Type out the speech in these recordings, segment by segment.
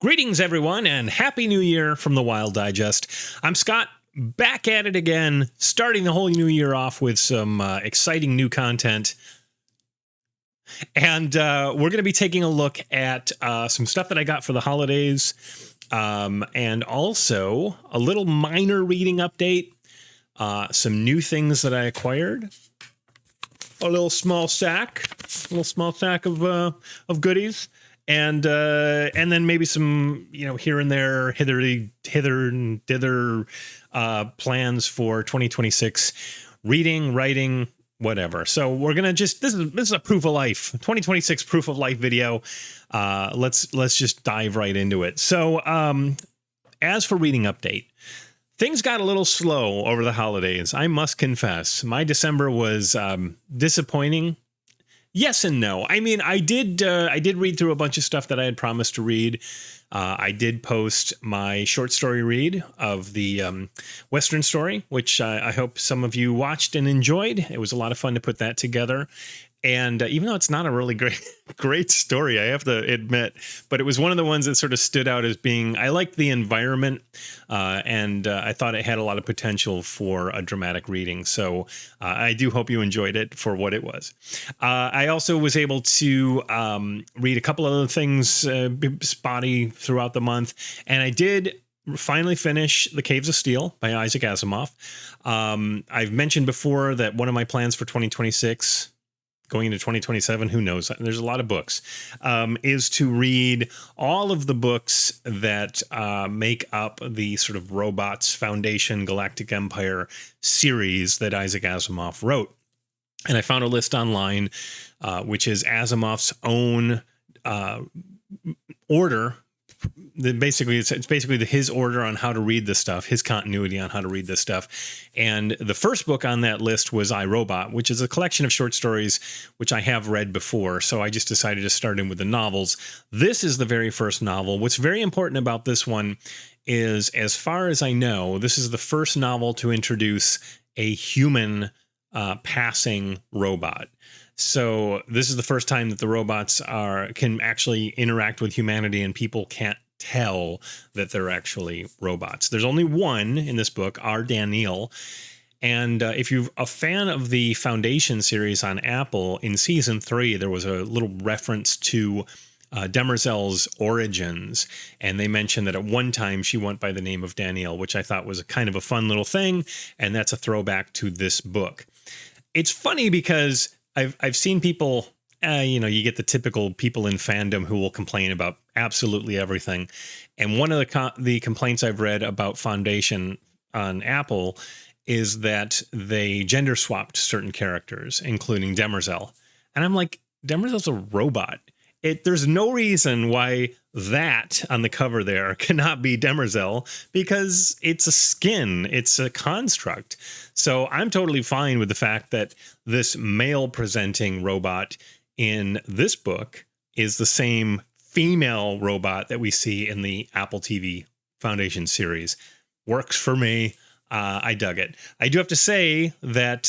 Greetings, everyone, and Happy New Year from the Wild Digest. I'm Scott, back at it again, starting the whole new year off with some exciting new content. And we're going to be taking a look at some stuff that I got for the holidays, and also a little minor reading update, some new things that I acquired, a little small sack of goodies. And then maybe some, here and there, hither and dither plans for 2026, reading, writing, whatever. So we're gonna this is a proof of life 2026 proof of life video. Let's just dive right into it. So as for reading update, things got a little slow over the holidays. I must confess, my December was disappointing. Yes and no. I mean, I did read through a bunch of stuff that I had promised to read. I did post my short story read of the Western story, which I hope some of you watched and enjoyed. It was a lot of fun to put that together. And even though it's not a really great story, I have to admit, but it was one of the ones that sort of stood out as being, I liked the environment, and I thought it had a lot of potential for a dramatic reading. So I do hope you enjoyed it for what it was. I also was able to read a couple other things spotty throughout the month, and I did finally finish The Caves of Steel by Isaac Asimov. I've mentioned before that one of my plans for 2026, going into 2027, who knows? There's a lot of books, is to read all of the books that make up the sort of Robots Foundation Galactic Empire series that Isaac Asimov wrote. And I found a list online, which is Asimov's own order. Basically, it's basically his order on how to read this stuff, his continuity on how to read this stuff. And the first book on that list was I, Robot, which is a collection of short stories, which I have read before. So I just decided to start in with the novels. This is the very first novel. What's very important about this one is, as far as I know, this is the first novel to introduce a human passing robot. So this is the first time that the robots can actually interact with humanity, and people can't tell that they're actually robots. There's only one in this book, R. Daniel. And if you're a fan of the Foundation series on Apple, in season 3, there was a little reference to Demerzel's origins. And they mentioned that at one time she went by the name of Danielle, which I thought was a kind of a fun little thing. And that's a throwback to this book. It's funny because I've seen people, you get the typical people in fandom who will complain about absolutely everything. And one of the complaints I've read about Foundation on Apple is that they gender swapped certain characters, including Demerzel. And I'm like, Demerzel's a robot. There's no reason why that on the cover there cannot be Demerzel, because it's a skin, it's a construct. So I'm totally fine with the fact that this male presenting robot in this book is the same female robot that we see in the Apple TV Foundation series. Works for me. I dug it. I do have to say that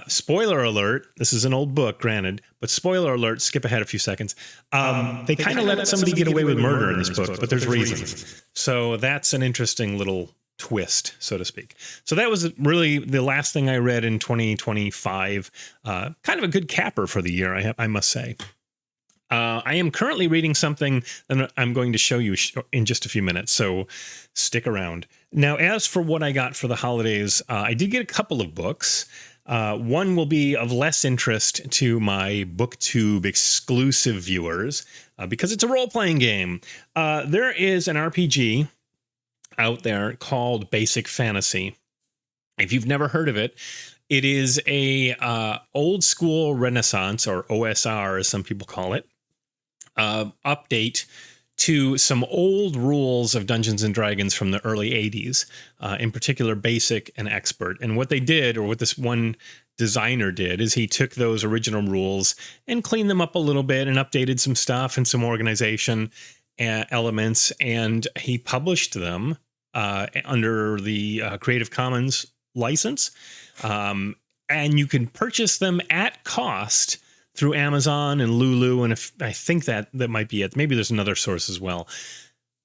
spoiler alert, this is an old book, granted, but spoiler alert, skip ahead a few seconds. They kind of let somebody get away with murder in this book, but there's reasons. So that's an interesting little twist, so to speak. So that was really the last thing I read in 2025. Kind of a good capper for the year, I must say. I am currently reading something that I'm going to show you in just a few minutes, so stick around. Now, as for what I got for the holidays, I did get a couple of books. One will be of less interest to my BookTube exclusive viewers because it's a role-playing game. There is an RPG out there called Basic Fantasy. If you've never heard of it, it is a old school Renaissance, or OSR as some people call it, update to some old rules of Dungeons and Dragons from the early 80s, in particular Basic and Expert. And what they did, or what this one designer did, is he took those original rules and cleaned them up a little bit and updated some stuff and some organization elements, and he published them under the Creative Commons license. And you can purchase them at cost through Amazon and Lulu, and if I think that might be it. Maybe there's another source as well.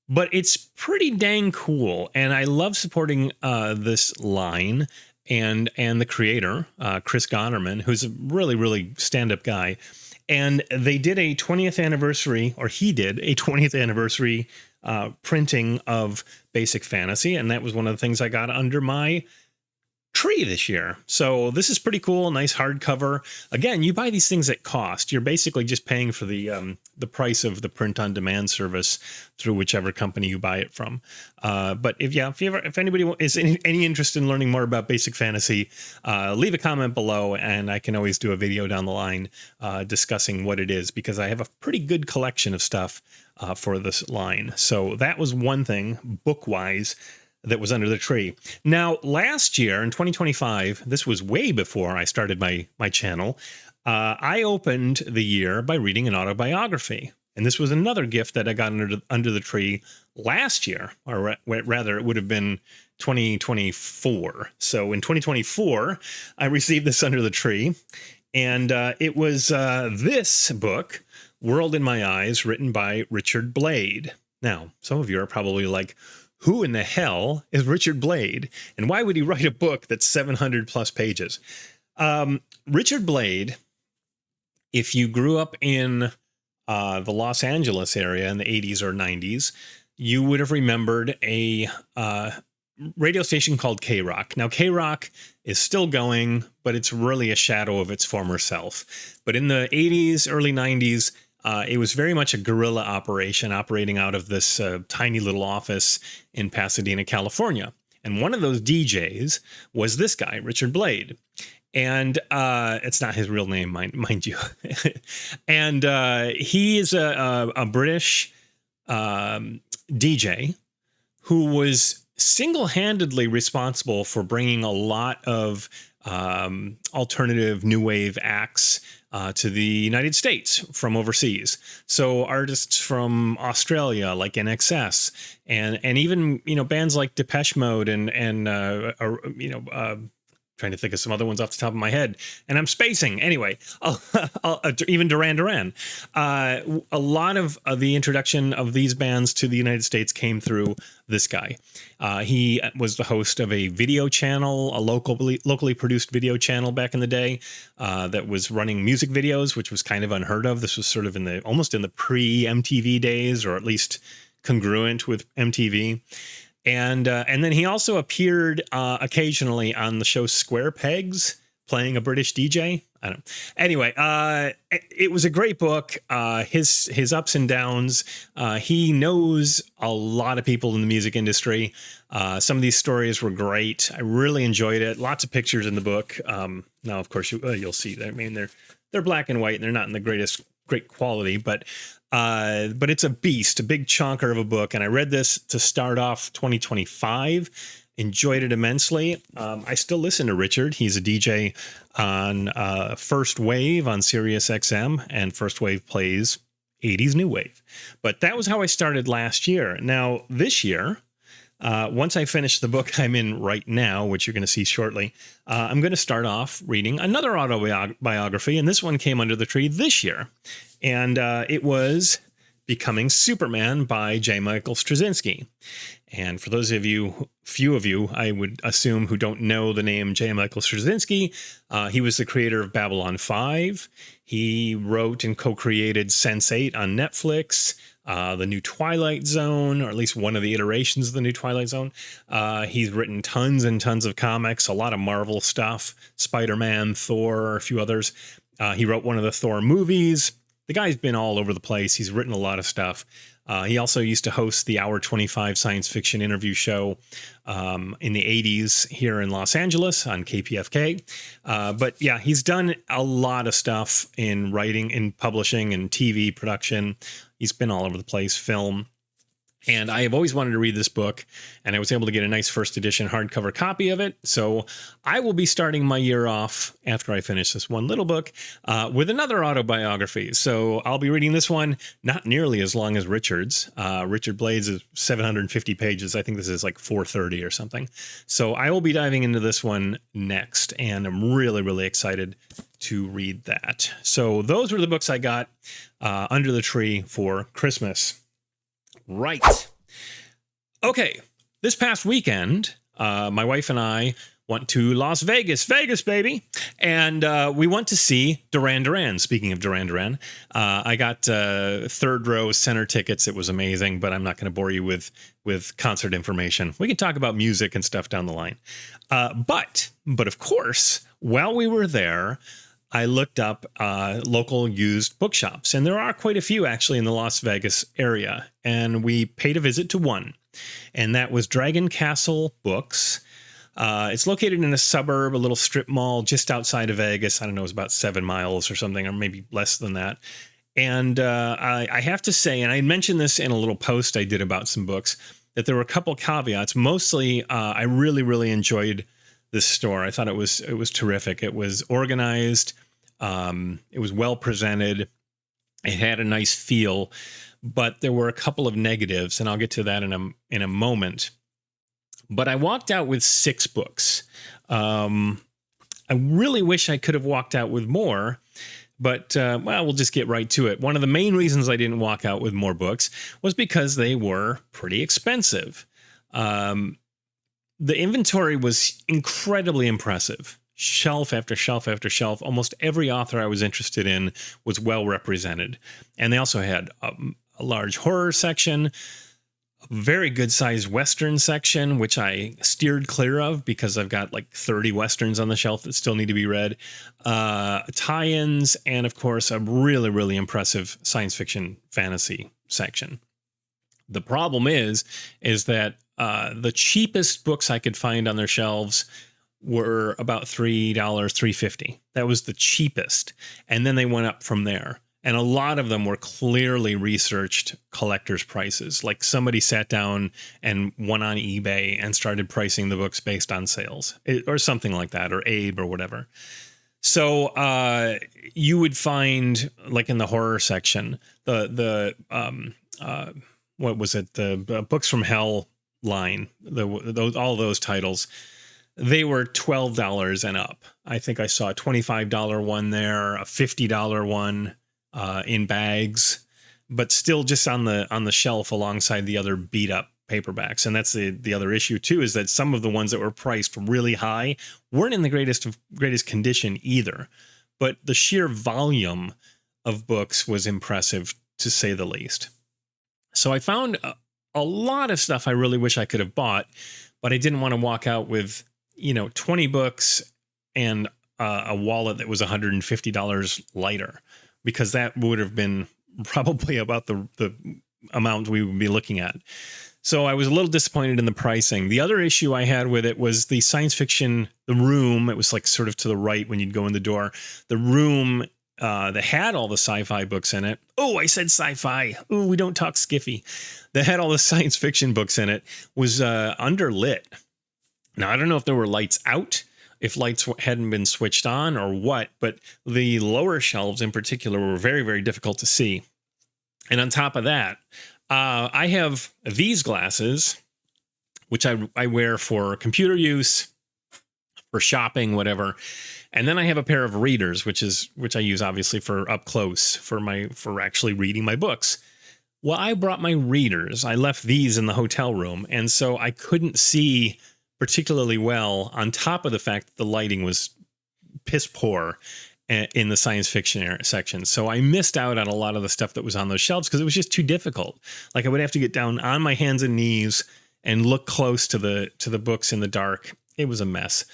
But it's pretty dang cool, and I love supporting this line and the creator, Chris Gonerman, who's a really stand-up guy. And they did a 20th anniversary, or he did a 20th anniversary printing of Basic Fantasy, and that was one of the things I got under my tree this year. So this is pretty cool. Nice hardcover. Again, you buy these things at cost. You're basically just paying for the price of the print on demand service through whichever company you buy it from. But if anybody is any interest in learning more about Basic Fantasy, leave a comment below, and I can always do a video down the line discussing what it is, because I have a pretty good collection of stuff for this line. So that was one thing book-wise that was under the tree. Now, last year in 2025, this was way before I started my channel, I opened the year by reading an autobiography. And this was another gift that I got under the tree last year, or rather it would have been 2024. So in 2024, I received this under the tree, and it was this book, World in My Eyes, written by Richard Blade. Now, some of you are probably like, who in the hell is Richard Blade? And why would he write a book that's 700 plus pages? Richard Blade, if you grew up in the Los Angeles area in the 80s or 90s, you would have remembered a radio station called K-Rock. Now, K-Rock is still going, but it's really a shadow of its former self. But in the 80s, early 90s, it was very much a guerrilla operation operating out of this tiny little office in Pasadena, California. And one of those DJs was this guy, Richard Blade. And it's not his real name, mind you. And he is a British DJ who was single-handedly responsible for bringing a lot of alternative new wave acts to the United States from overseas. So artists from Australia like NXS and even, bands like Depeche Mode and trying to think of some other ones off the top of my head, and I'm spacing. Anyway, even Duran Duran. A lot of the introduction of these bands to the United States came through this guy. He was the host of a video channel, a locally produced video channel back in the day that was running music videos, which was kind of unheard of. This was sort of almost in the pre-MTV days, or at least congruent with MTV. And then he also appeared occasionally on the show Square Pegs, playing a British DJ. I don't know. Anyway, it was a great book. His ups and downs. He knows a lot of people in the music industry. Some of these stories were great. I really enjoyed it. Lots of pictures in the book. Now, of course, you'll see that. I mean, they're black and white, and they're not in the great quality, but it's a beast, a big chonker of a book. And I read this to start off 2025, enjoyed it immensely. I still listen to Richard. He's a DJ on First Wave on Sirius XM, and First Wave plays 80s new wave. But that was how I started last year. Now, this year, once I finish the book I'm in right now, which you're going to see shortly, I'm going to start off reading another autobiography, and this one came under the tree this year. And it was Becoming Superman by J. Michael Straczynski. And for those of you, few of you, I would assume, who don't know the name J. Michael Straczynski, he was the creator of Babylon 5. He wrote and co-created Sense8 on Netflix, the new Twilight Zone, or at least one of the iterations of the new Twilight Zone. He's written tons and tons of comics, a lot of Marvel stuff, Spider-Man, Thor, a few others. He wrote one of the Thor movies. The guy's been all over the place. He's written a lot of stuff. He also used to host the Hour 25 science fiction interview show in the 80s here in Los Angeles on KPFK. But yeah, he's done a lot of stuff in writing, in publishing, and TV production. He's been all over the place, film. And I have always wanted to read this book, and I was able to get a nice first edition hardcover copy of it. So I will be starting my year off, after I finish this one little book, with another autobiography. So I'll be reading this one, not nearly as long as Richard's. Richard Blade's is 750 pages. I think this is like 430 or something. So I will be diving into this one next, and I'm really, really excited to read that. So those were the books I got under the tree for Christmas. Right. Okay. This past weekend, my wife and I went to Las Vegas, baby. And we went to see Duran Duran. Speaking of Duran Duran, I got third row center tickets. It was amazing, but I'm not going to bore you with concert information. We can talk about music and stuff down the line. But of course, while we were there, I looked up local used bookshops, and there are quite a few actually in the Las Vegas area. And we paid a visit to one, and that was Dragon Castle Books. It's located in a suburb, a little strip mall just outside of Vegas. I don't know, it's about 7 miles or something, or maybe less than that. And I have to say, and I mentioned this in a little post I did about some books, that there were a couple caveats. Mostly, I really, really enjoyed this store. I thought it was terrific. It was organized. It was well presented. It had a nice feel, but there were a couple of negatives, and I'll get to that in a moment. But I walked out with 6 books. I really wish I could have walked out with more, but well, we'll just get right to it. One of the main reasons I didn't walk out with more books was because they were pretty expensive. The inventory was incredibly impressive. Shelf after shelf after shelf. Almost every author I was interested in was well represented. And they also had a large horror section, a very good sized Western section, which I steered clear of because I've got like 30 Westerns on the shelf that still need to be read, tie-ins, and of course a really, really impressive science fiction fantasy section. The problem is that the cheapest books I could find on their shelves were about $3, $3.50. That was the cheapest. And then they went up from there. And a lot of them were clearly researched collector's prices. Like somebody sat down and went on eBay and started pricing the books based on sales or something like that, or Abe or whatever. So you would find, like in the horror section, what was it? The Books from Hell line, all those titles, they were $12 and up. I think I saw a $25 one there, a $50 one. In bags, but still just on the shelf alongside the other beat up paperbacks. And that's the other issue too, is that some of the ones that were priced really high weren't in the greatest condition either. But the sheer volume of books was impressive, to say the least. So I found a lot of stuff I really wish I could have bought, but I didn't want to walk out with 20 books and a wallet that was $150 lighter, because that would have been probably about the amount we would be looking at. So I was a little disappointed in the pricing. The other issue I had with it was the science fiction, the room. It was like sort of to the right when you'd go in the door. The room that had all the sci-fi books in it. Oh, I said sci-fi. Oh, we don't talk skiffy. That had all the science fiction books in it was underlit. Now, I don't know if there were lights out, if lights hadn't been switched on or what, but the lower shelves in particular were very, very difficult to see. And on top of that, I have these glasses, which I wear for computer use, for shopping, whatever. And then I have a pair of readers, which I use obviously for up close, for actually reading my books. Well, I brought my readers. I left these in the hotel room, and so I couldn't see particularly well, on top of the fact that the lighting was piss poor in the science fiction section. So I missed out on a lot of the stuff that was on those shelves because it was just too difficult. Like I would have to get down on my hands and knees and look close to the books in the dark. It was a mess.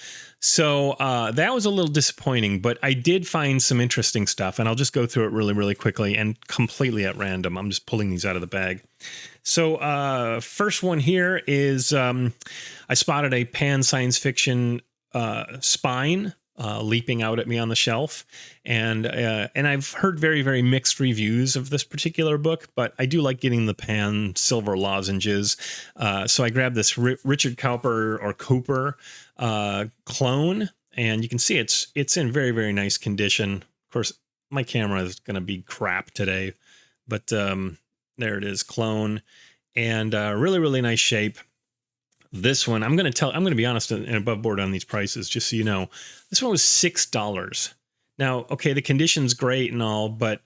So that was a little disappointing, but I did find some interesting stuff, and I'll just go through it really, really quickly and completely at random. I'm just pulling these out of the bag. So first one here is I spotted a pan science fiction spine leaping out at me on the shelf, and I've heard very, very mixed reviews of this particular book, but I do like getting the pan silver lozenges. So I grabbed this Richard Cooper clone, and you can see it's in very, very nice condition. Of course, my camera is going to be crap today, but there it is, clone, and really, really nice shape. This one, I'm going to be honest and above board on these prices, just so you know. This one was $6. Now, okay, the condition's great and all, but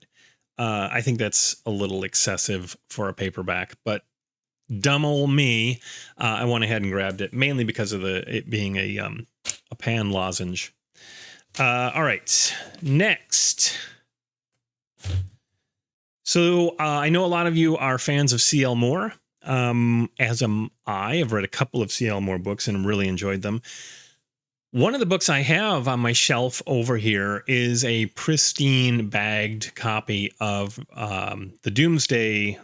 I think that's a little excessive for a paperback. But dumb old me, I went ahead and grabbed it, mainly because of it being a pan lozenge. All right, next. So I know a lot of you are fans of C.L. Moore. As am I. I've read a couple of C.L. Moore books and really enjoyed them. One of the books I have on my shelf over here is a pristine bagged copy of the Doomsday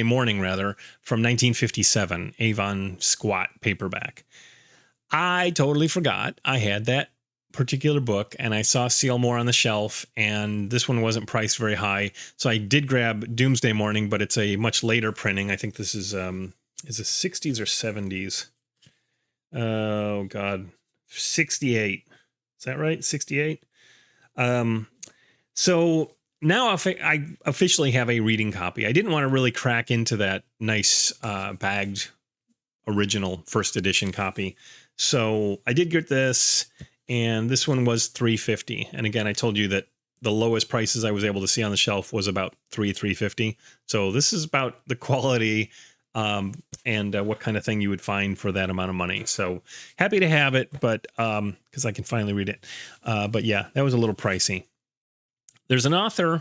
Morning, rather, from 1957, Avon Squat paperback. I totally forgot I had that particular book, and I saw C.L. Moore on the shelf, and this one wasn't priced very high, so I did grab Doomsday Morning, but it's a much later printing. I think this is the 60s or 70s. Oh God, 68. Is that right? 68. So now I officially have a reading copy. I didn't want to really crack into that nice bagged original first edition copy, so I did get this. And this one was $3.50. And again, I told you that the lowest prices I was able to see on the shelf was about $3.50. So this is about the quality and what kind of thing you would find for that amount of money. So happy to have it, but because I can finally read it. But yeah, that was a little pricey. There's an author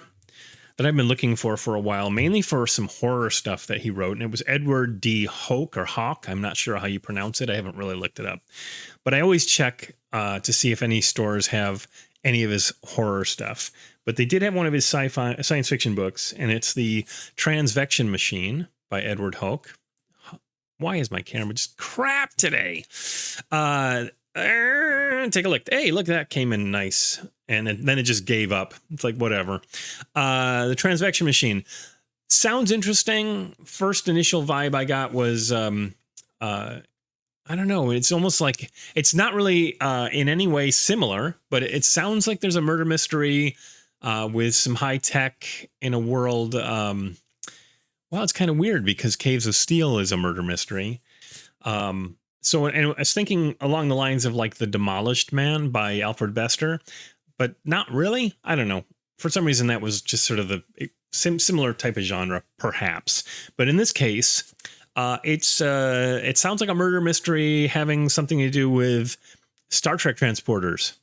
that I've been looking for a while, mainly for some horror stuff that he wrote. And it was Edward D. Hoke or Hawk. I'm not sure how you pronounce it. I haven't really looked it up. But I always check to see if any stores have any of his horror stuff. But they did have one of his science fiction books, and it's the Transvection Machine by Edward Hoke. Why is my camera just crap today? Take a look. Hey, look, that came in nice. And then it just gave up. It's like, whatever. The Transvection Machine sounds interesting. First initial vibe I got was I don't know. It's almost like it's not really in any way similar, but it sounds like there's a murder mystery with some high tech in a world. Well, it's kind of weird because Caves of Steel is a murder mystery. So, and I was thinking along the lines of like The Demolished Man by Alfred Bester, but not really. I don't know. For some reason, that was just sort of the similar type of genre, perhaps. But in this case, it sounds like a murder mystery having something to do with Star Trek transporters.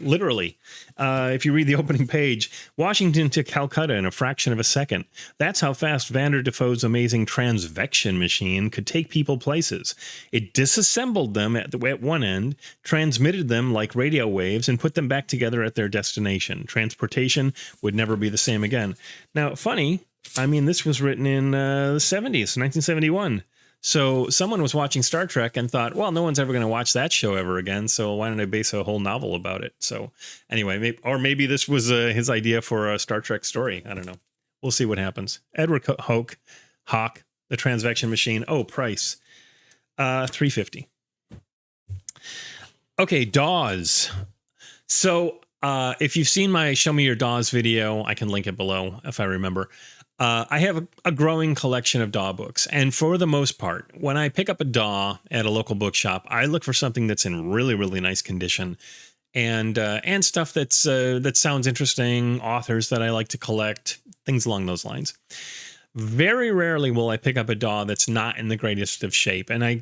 Literally. If you read the opening page, Washington to Calcutta in a fraction of a second. That's how fast Vander Defoe's amazing Transvection machine could take people places. It disassembled them at one end, transmitted them like radio waves, and put them back together at their destination. Transportation would never be the same again. Now, funny, I mean, this was written in the 70s, 1971. So someone was watching Star Trek and thought, well, no one's ever going to watch that show ever again, so why don't I base a whole novel about it? So anyway, maybe this was his idea for a Star Trek story. I don't know. We'll see what happens. Edward Hawk, The Transvection Machine. Oh, price. $3.50. Okay, DAWs. So if you've seen my Show Me Your DAWs video, I can link it below if I remember. I have a growing collection of DAW books, and for the most part, when I pick up a DAW at a local bookshop, I look for something that's in really, really nice condition, and stuff that sounds interesting, authors that I like to collect, things along those lines. Very rarely will I pick up a DAW that's not in the greatest of shape, and I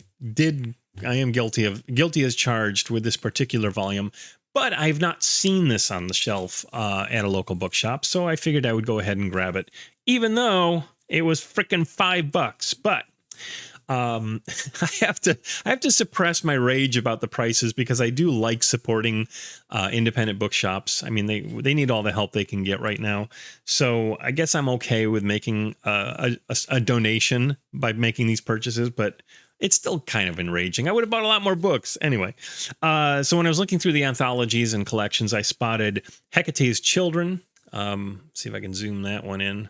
am guilty as charged with this particular volume. But I've not seen this on the shelf at a local bookshop, so I figured I would go ahead and grab it, even though it was frickin' $5. But I have to suppress my rage about the prices because I do like supporting independent bookshops. I mean, they need all the help they can get right now, so I guess I'm okay with making a donation by making these purchases, but it's still kind of enraging. I would have bought a lot more books. Anyway, so when I was looking through the anthologies and collections, I spotted Hecate's Children. See if I can zoom that one in.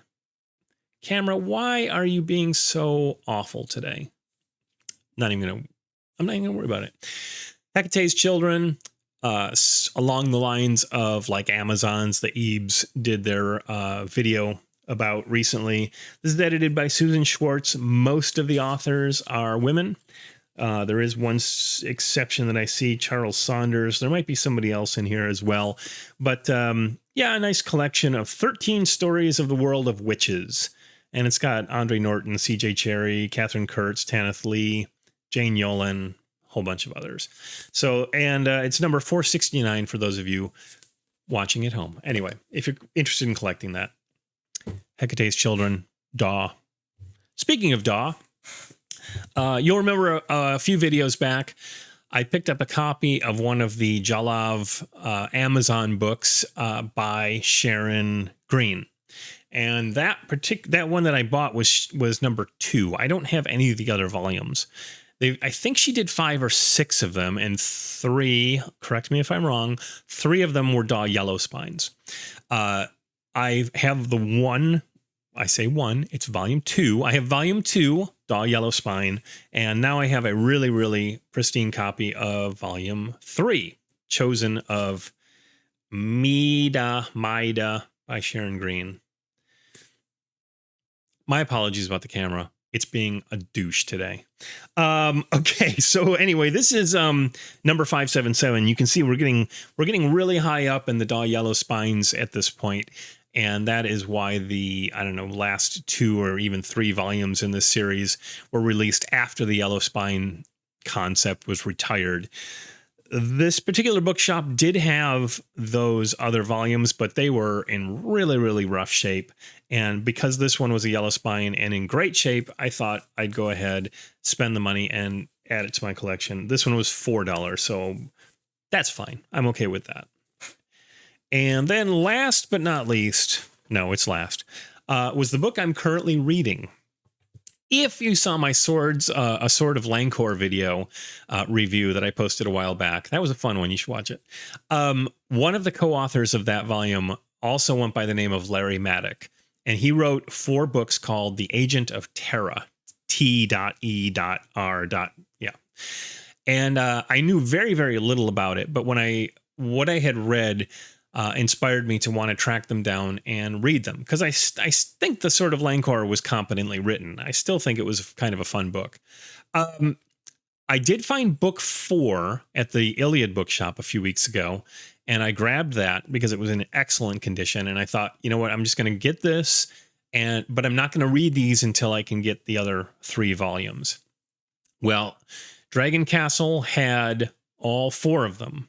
Camera, why are you being so awful today? I'm not even gonna worry about it. Hecate's Children, along the lines of like Amazon's The Ebes did their video about recently. This is edited by Susan Schwartz. Most of the authors are women. There is one exception that I see, Charles Saunders. There might be somebody else in here as well. But yeah, a nice collection of 13 stories of the world of witches. And it's got Andre Norton, C.J. Cherry, Catherine Kurtz, Tanith Lee, Jane Yolen, a whole bunch of others. So, and it's number 469 for those of you watching at home. Anyway, if you're interested in collecting that. Hecate's Children, Daw. Speaking of Daw, you'll remember a few videos back, I picked up a copy of one of the Jalav Amazon books by Sharon Green. And that one that I bought was number 2. I don't have any of the other volumes. I think she did 5 or 6 of them, and 3, correct me if I'm wrong, 3 of them were Daw Yellow Spines. I have the one, I say one, it's volume 2. I have volume 2, Daw Yellow Spine, and now I have a really, really pristine copy of volume 3, Chosen of Mida by Sharon Green. My apologies about the camera. It's being a douche today. Okay, so anyway, this is number 577. You can see we're getting really high up in the Daw Yellow Spines at this point, and that is why the, I don't know, last 2 or even 3 volumes in this series were released after the Yellow Spine concept was retired. This particular bookshop did have those other volumes, but they were in really, really rough shape. And because this one was a Yellow Spine and in great shape, I thought I'd go ahead, spend the money, and add it to my collection. This one was $4, so that's fine. I'm okay with that. And then last but not least, no, it's last, was the book I'm currently reading. If you saw my A Sword of Lancor video review that I posted a while back, that was a fun one. You should watch it. One of the co-authors of that volume also went by the name of Larry Maddock, and he wrote 4 books called The Agent of T.E.R.R.A. T.E.R.R.A. Yeah. And I knew very, very little about it, but what I had read inspired me to want to track them down and read them, because I think the Sword of Lancor was competently written. I still think it was kind of a fun book. I did find book 4 at the Iliad bookshop a few weeks ago, and I grabbed that because it was in excellent condition. And I thought, you know what, I'm just going to get this, but I'm not going to read these until I can get the other 3 volumes. Well, Dragon Castle had all 4 of them.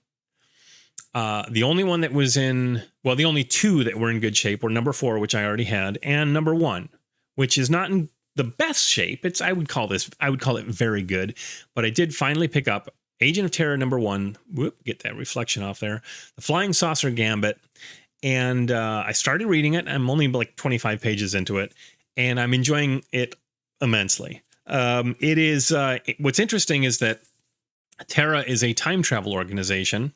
The only one that was the only 2 that were in good shape were number 4, which I already had, and number 1, which is not in the best shape. I would call it very good, but I did finally pick up Agent of T.E.R.R.A. number 1. Whoop, get that reflection off there. The Flying Saucer Gambit. And I started reading it. I'm only like 25 pages into it, and I'm enjoying it immensely. It is, what's interesting is that T.E.R.R.A. is a time travel organization.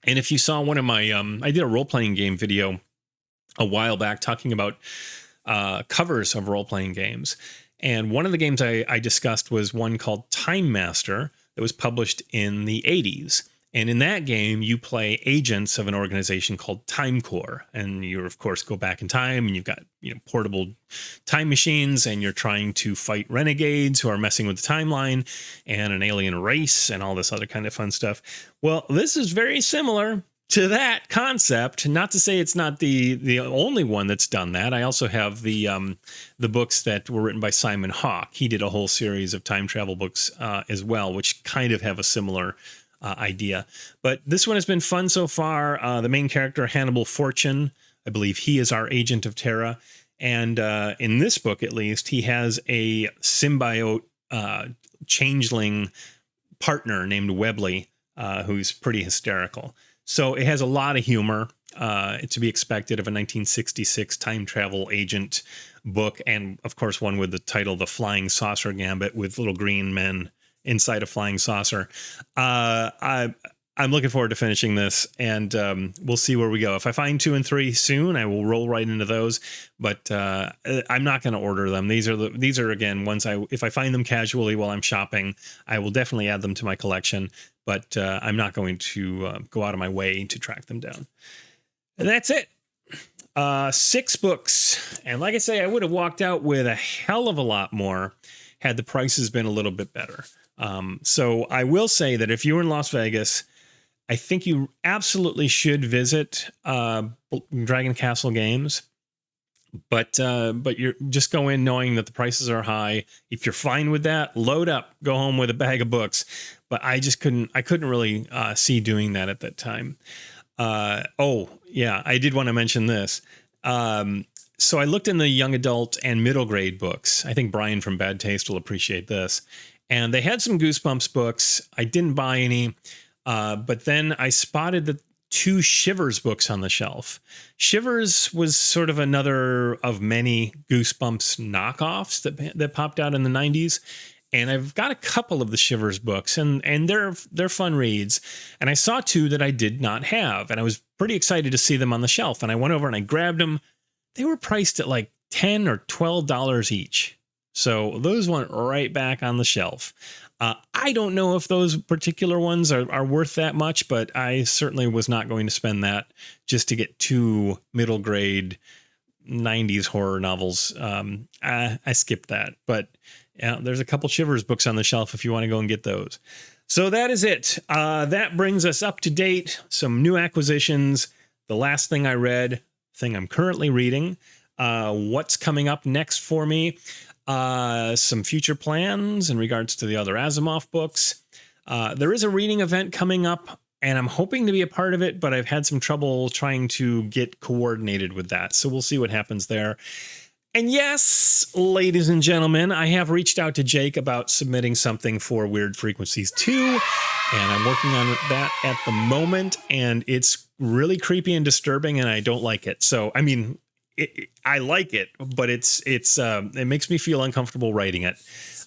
And if you saw one of my, I did a role-playing game video a while back talking about covers of role-playing games. And one of the games I discussed was one called Time Master that was published in the 80s. And in that game, you play agents of an organization called Time Corps. And you, of course, go back in time, and you've got, portable time machines, and you're trying to fight renegades who are messing with the timeline and an alien race and all this other kind of fun stuff. Well, this is very similar to that concept. Not to say it's not the only one that's done that. I also have the books that were written by Simon Hawke. He did a whole series of time travel books as well, which kind of have a similar idea. But this one has been fun so far. The main character, Hannibal Fortune, I believe he is our Agent of T.E.R.R.A. And in this book, at least, he has a symbiote changeling partner named Webley, who's pretty hysterical. So it has a lot of humor to be expected of a 1966 time travel agent book. And of course, one with the title, The Flying Saucer Gambit, with little green men inside a flying saucer. I'm looking forward to finishing this, and we'll see where we go. If I find 2 and 3 soon, I will roll right into those, but I'm not going to order them. These are again ones if I find them casually while I'm shopping, I will definitely add them to my collection, but I'm not going to go out of my way to track them down. And that's it. 6 books. And like I say, I would have walked out with a hell of a lot more had the prices been a little bit better. So I will say that if you're in Las Vegas, I think you absolutely should visit Dragon Castle Games. But you're just go in knowing that the prices are high. If you're fine with that, load up, go home with a bag of books. But I couldn't really see doing that at that time. Oh yeah, I did want to mention this. So I looked in the young adult and middle grade books. I think Brian from Bad Taste will appreciate this. And they had some Goosebumps books. I didn't buy any. But then I spotted the 2 Shivers books on the shelf. Shivers was sort of another of many Goosebumps knockoffs that popped out in the 90s. And I've got a couple of the Shivers books, and they're fun reads. And I saw 2 that I did not have, and I was pretty excited to see them on the shelf. And I went over and I grabbed them. They were priced at like $10 or $12 each. So those went right back on the shelf. I don't know if those particular ones are worth that much, but I certainly was not going to spend that just to get 2 middle grade 90s horror novels. I skipped that, but yeah, there's a couple Shivers books on the shelf if you want to go and get those. So that is it. That brings us up to date. Some new acquisitions. The last thing I read, thing I'm currently reading, what's coming up next for me. Some future plans in regards to the other Asimov books. There is a reading event coming up, and I'm hoping to be a part of it, but I've had some trouble trying to get coordinated with that. So we'll see what happens there. And yes, ladies and gentlemen, I have reached out to Jake about submitting something for Weird Frequencies 2, and I'm working on that at the moment, and it's really creepy and disturbing, and I don't like it. So, I mean, I like it, but it makes me feel uncomfortable writing it.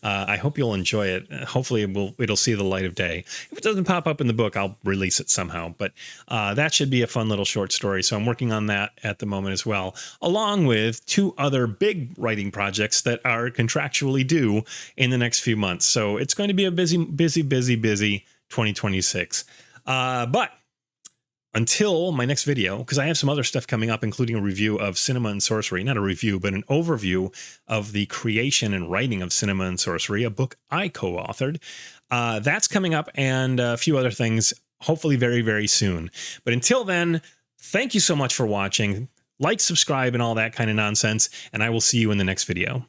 I hope you'll enjoy it. Hopefully it'll see the light of day. If it doesn't pop up in the book, I'll release it somehow, but that should be a fun little short story. So I'm working on that at the moment as well, along with 2 other big writing projects that are contractually due in the next few months. So it's going to be a busy 2026. But until my next video, because I have some other stuff coming up, including a review of Cinema and Sorcery, not a review, but an overview of the creation and writing of Cinema and Sorcery, a book I co-authored. That's coming up, and a few other things, hopefully very, very soon. But until then, thank you so much for watching. Like, subscribe, and all that kind of nonsense, and I will see you in the next video.